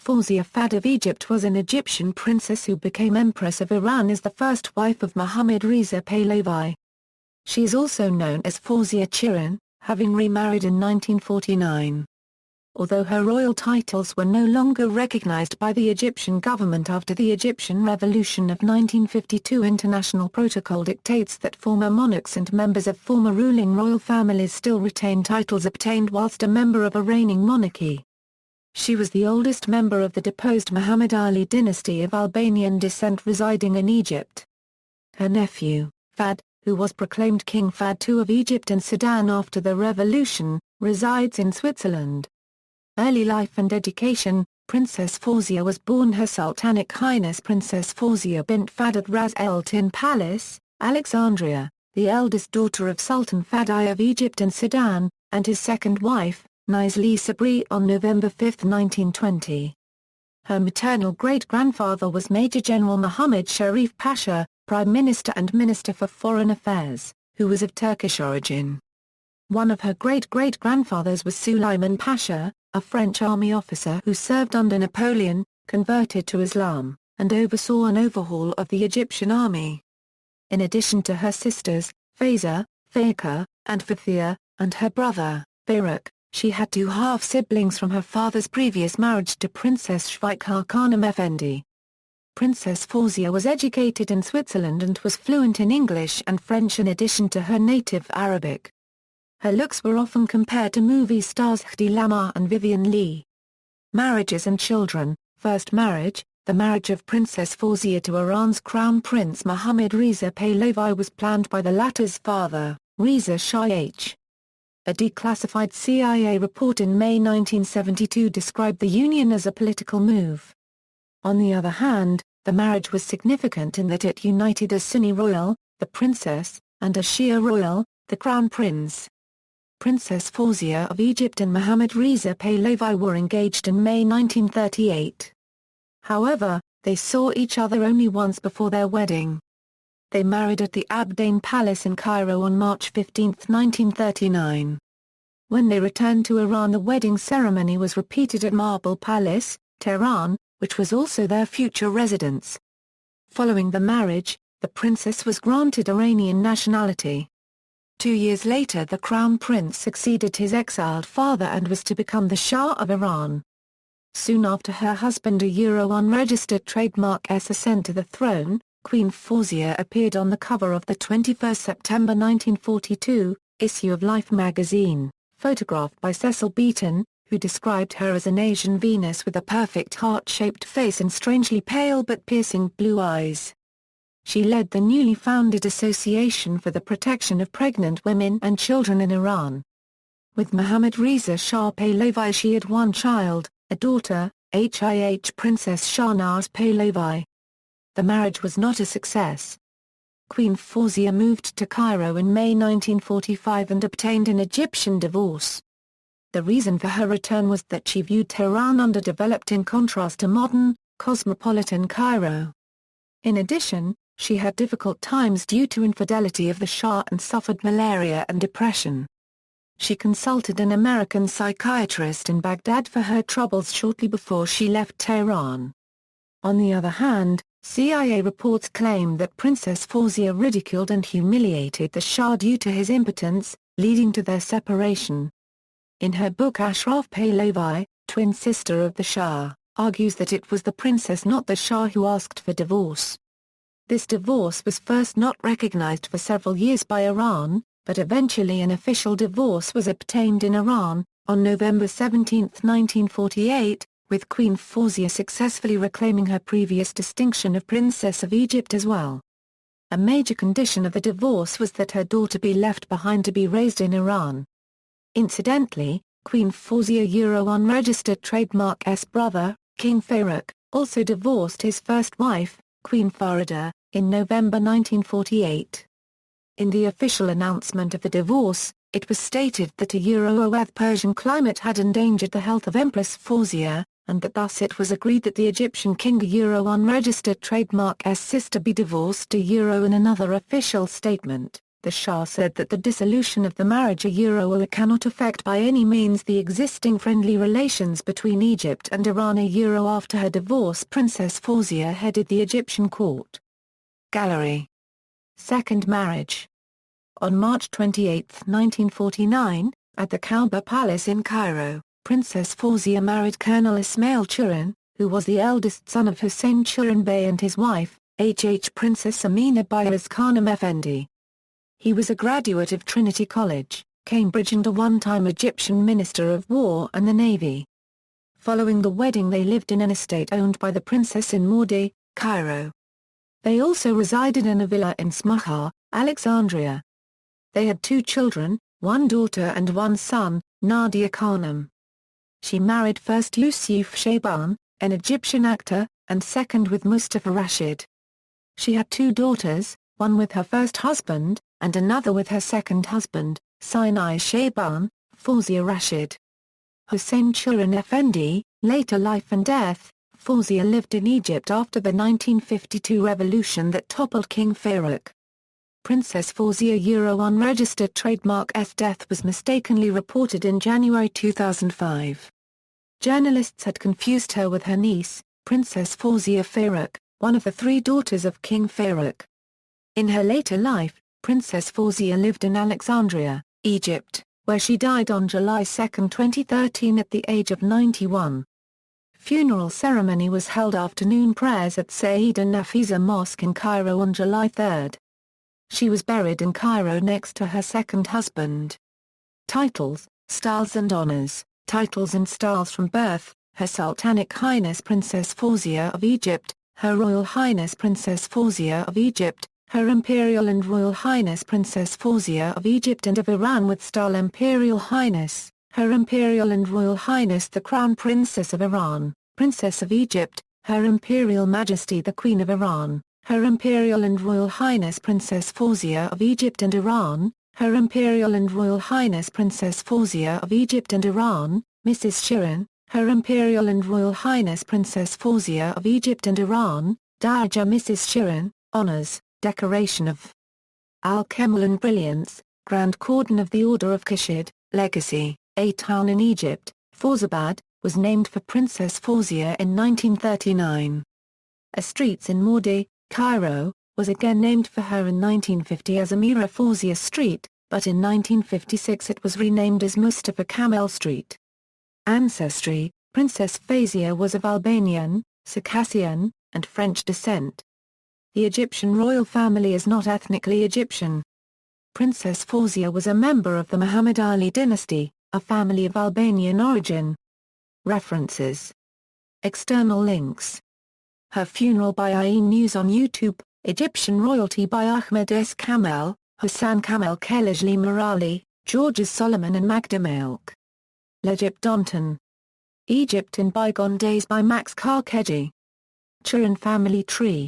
Fawzia Fuad of Egypt was an Egyptian princess who became Empress of Iran as the first wife of Mohammad Reza Pahlavi. She is also known as Fawzia Chirine, having remarried in 1949. Although her royal titles were no longer recognized by the Egyptian government after the Egyptian Revolution of 1952, international protocol dictates that former monarchs and members of former ruling royal families still retain titles obtained whilst a member of a reigning monarchy. She was the oldest member of the deposed Muhammad Ali dynasty of Albanian descent residing in Egypt. Her nephew, Fuad, who was proclaimed King Fuad II of Egypt and Sudan after the revolution, resides in Switzerland. Early life and education. Princess Fawzia was born Her Sultanic Highness Princess Fawzia bint Fuad at Ras El Tin Palace, Alexandria, the eldest daughter of Sultan Fuad I of Egypt and Sudan, and his second wife, Nizli Sabri, on November 5, 1920. Her maternal great-grandfather was Major General Muhammad Sharif Pasha, Prime Minister and Minister for Foreign Affairs, who was of Turkish origin. One of her great-great-grandfathers was Suleiman Pasha, a French army officer who served under Napoleon, converted to Islam, and oversaw an overhaul of the Egyptian army. In addition to her sisters, Fawzia, Fawzia, and Fawzia, and her brother, Farouk, she had two half-siblings from her father's previous marriage to Princess Shvika Khanum Effendi. Princess Fawzia was educated in Switzerland and was fluent in English and French in addition to her native Arabic. Her looks were often compared to movie stars Hedi Lamar and Vivian Leigh. Marriages and children. First marriage. The marriage of Princess Fawzia to Iran's Crown Prince Mohammad Reza Pahlavi was planned by the latter's father, Reza Shah. A declassified CIA report in May 1972 described the union as a political move. On the other hand, the marriage was significant in that it united a Sunni royal, the princess, and a Shia royal, the crown prince. Princess Fawzia of Egypt and Mohammad Reza Pahlavi were engaged in May 1938. However, they saw each other only once before their wedding. They married at the Abdain Palace in Cairo on March 15, 1939. When they returned to Iran, the wedding ceremony was repeated at Marble Palace, Tehran, which was also their future residence. Following the marriage, the princess was granted Iranian nationality. 2 years later, the crown prince succeeded his exiled father and was to become the Shah of Iran. Soon after her husband a unregistered trademark ascent to the throne, Queen Fawzia appeared on the cover of the 21 September 1942 issue of Life magazine, photographed by Cecil Beaton, who described her as an Asian Venus with a perfect heart-shaped face and strangely pale but piercing blue eyes. She led the newly founded Association for the Protection of Pregnant Women and Children in Iran. With Mohammad Reza Shah Pahlavi she had one child, a daughter, Princess Shahnaz Pahlavi. The marriage was not a success. Queen Fawzia moved to Cairo in May 1945 and obtained an Egyptian divorce. The reason for her return was that she viewed Tehran underdeveloped in contrast to modern, cosmopolitan Cairo. In addition, she had difficult times due to infidelity of the Shah and suffered malaria and depression. She consulted an American psychiatrist in Baghdad for her troubles shortly before she left Tehran. On the other hand, CIA reports claim that Princess Fawzia ridiculed and humiliated the Shah due to his impotence, leading to their separation. In her book Ashraf Pahlavi, twin sister of the Shah, argues that it was the princess not the Shah who asked for divorce. This divorce was first not recognized for several years by Iran, but eventually an official divorce was obtained in Iran, on November 17, 1948, with Queen Fawzia successfully reclaiming her previous distinction of Princess of Egypt as well. A major condition of the divorce was that her daughter be left behind to be raised in Iran. Incidentally, Queen Fawzia unregistered trademark S brother, King Farouk, also divorced his first wife, Queen Farida, in November 1948. In the official announcement of the divorce, it was stated that a Persian climate had endangered the health of Empress Fawzia, and that thus it was agreed that the Egyptian king unregistered trademark S sister be divorced in another official statement. the Shah said that the dissolution of the marriage cannot affect by any means the existing friendly relations between Egypt and Iran. After her divorce, Princess Fawzia headed the Egyptian court. Gallery. Second marriage. On March 28, 1949, at the Kaaba Palace in Cairo, Princess Fawzia married Colonel Ismail Chirine, who was the eldest son of Hussein Chirine Bey and his wife, Princess Amina Bayez Khanum Effendi. He was a graduate of Trinity College, Cambridge and a one-time Egyptian Minister of War and the Navy. Following the wedding they lived in an estate owned by the princess in Maudi, Cairo. They also resided in a villa in Smuha, Alexandria. They had 2 children, 1 daughter and 1 son, Nadia Khanum. She married first Yusuf Shaban, an Egyptian actor, and second with Mustafa Rashid. She had 2 daughters, one with her first husband, and another with her second husband, Sinai Shaban, Fawzia Rashid. Hussein Chirine Effendi, later life and death. Fawzia lived in Egypt after the 1952 revolution that toppled King Farouk. Princess Fawzia unregistered trademark death was mistakenly reported in January 2005. Journalists had confused her with her niece, Princess Fawzia Farouk, one of the 3 daughters of King Farouk. In her later life, Princess Fawzia lived in Alexandria, Egypt, where she died on July 2, 2013 at the age of 91. Funeral ceremony was held afternoon prayers at Sayyida Nafisa Mosque in Cairo on July 3. She was buried in Cairo next to her second husband. Titles, styles and honors. Titles and styles from birth: Her Sultanic Highness Princess Fawzia of Egypt, Her Royal Highness Princess Fawzia of Egypt, Her Imperial and Royal Highness Princess Fawzia of Egypt and of Iran with style Imperial Highness, Her Imperial and Royal Highness the Crown Princess of Iran, Princess of Egypt, Her Imperial Majesty the Queen of Iran, Her Imperial and Royal Highness Princess Fawzia of Egypt and Iran, Her Imperial and Royal Highness Princess Fawzia of Egypt and Iran, Mrs. Shirin, Her Imperial and Royal Highness Princess Fawzia of Egypt and Iran, Dowager Mrs. Shirin, Honors, Decoration of Al-Kemal and Brilliance, Grand Cordon of the Order of Khashid, Legacy. A town in Egypt, Fawzabad, was named for Princess Fawzia in 1939. A street in Maudi, Cairo, was again named for her in 1950 as Amira Fawzia Street, but in 1956 it was renamed as Mustafa Kemal Street. Ancestry: Princess Fevziye was of Albanian, Circassian, and French descent. The Egyptian royal family is not ethnically Egyptian. Princess Fawzia was a member of the Muhammad Ali dynasty, a family of Albanian origin. References. External links. Her funeral by Ain News on YouTube, Egyptian royalty by Ahmed S. Kamel, Hassan Kamel Kelejli Morali, Georges Solomon and Magda Milk. L'Egypte d'antan. Egypt in Bygone Days by Max Karkeji. Chirine Family Tree.